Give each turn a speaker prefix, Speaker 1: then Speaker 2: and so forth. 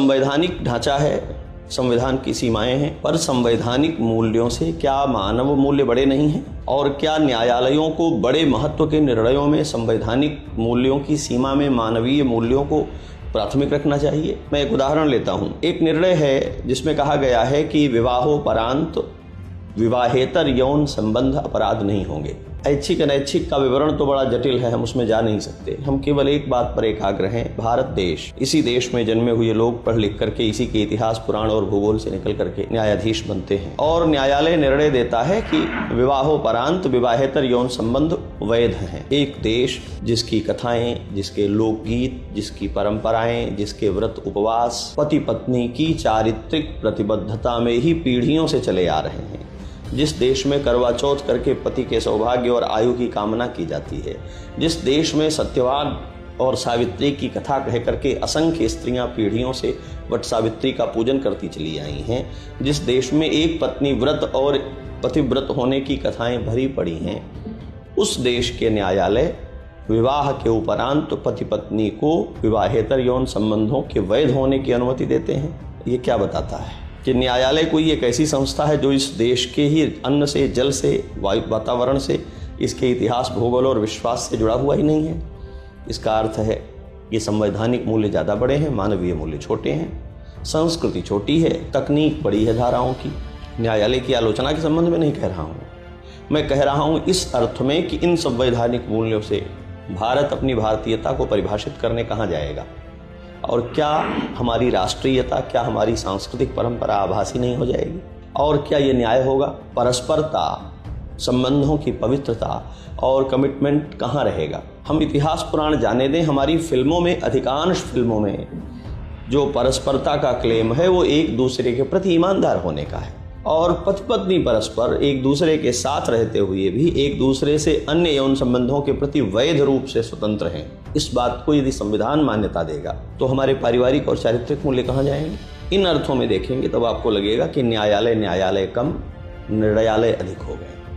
Speaker 1: संवैधानिक ढांचा है, संविधान की सीमाएं हैं, पर संवैधानिक मूल्यों से क्या मानव मूल्य बड़े नहीं हैं? और क्या न्यायालयों को बड़े महत्व के निर्णयों में संवैधानिक मूल्यों की सीमा में मानवीय मूल्यों को प्राथमिक रखना चाहिए? मैं एक उदाहरण लेता हूं। एक निर्णय है जिसमें कहा गया है कि विवाहोपरांत विवाहेतर यौन संबंध अपराध नहीं होंगे। ऐच्छिक अनैच्छिक का विवरण तो बड़ा जटिल है, हम उसमें जा नहीं सकते। हम केवल एक बात पर एकाग्र हैं, भारत देश, इसी देश में जन्मे हुए लोग पढ़ लिख करके इसी के इतिहास, पुराण और भूगोल से निकल करके न्यायाधीश बनते हैं और न्यायालय निर्णय देता है कि विवाहोपरांत विवाहेतर यौन संबंध वैध हैं। एक देश जिसकी कथाएं, जिसके लोकगीत, जिसकी परंपराएं, जिसके व्रत उपवास पति पत्नी की चारित्रिक प्रतिबद्धता में ही पीढ़ियों से चले आ रहे हैं, जिस देश में करवा चौथ करके पति के सौभाग्य और आयु की कामना की जाती है, जिस देश में सत्यवान और सावित्री की कथा कह करके असंख्य स्त्रियां पीढ़ियों से वट सावित्री का पूजन करती चली आई हैं, जिस देश में एक पत्नी व्रत और पतिव्रत होने की कथाएं भरी पड़ी हैं, उस देश के न्यायालय विवाह के उपरांत पति पत्नी को विवाहेतर यौन संबंधों के वैध होने की अनुमति देते हैं। ये क्या बताता है कि न्यायालय कोई एक ऐसी संस्था है जो इस देश के ही अन्न से, जल से, वायु, वातावरण से, इसके इतिहास, भूगोल और विश्वास से जुड़ा हुआ ही नहीं है। इसका अर्थ है कि संवैधानिक मूल्य ज़्यादा बड़े हैं, मानवीय मूल्य छोटे हैं, संस्कृति छोटी है, तकनीक बड़ी है धाराओं की। न्यायालय की आलोचना के संबंध में नहीं कह रहा हूँ, मैं कह रहा हूँ इस अर्थ में कि इन संवैधानिक मूल्यों से भारत अपनी भारतीयता को परिभाषित करने कहाँ जाएगा, और क्या हमारी राष्ट्रीयता, क्या हमारी सांस्कृतिक परंपरा आभासी नहीं हो जाएगी? और क्या ये न्याय होगा? परस्परता, संबंधों की पवित्रता और कमिटमेंट कहाँ रहेगा? हम इतिहास पुराण जाने दें, हमारी फिल्मों में, अधिकांश फिल्मों में जो परस्परता का क्लेम है वो एक दूसरे के प्रति ईमानदार होने का है, और पति पत्नी परस्पर एक दूसरे के साथ रहते हुए भी एक दूसरे से अन्य यौन संबंधों के प्रति वैध रूप से स्वतंत्र हैं। इस बात को यदि संविधान मान्यता देगा तो हमारे पारिवारिक और चारित्रिक मूल्य कहाँ जाएंगे? इन अर्थों में देखेंगे तब आपको लगेगा कि न्यायालय कम, निर्णयालय अधिक हो गए।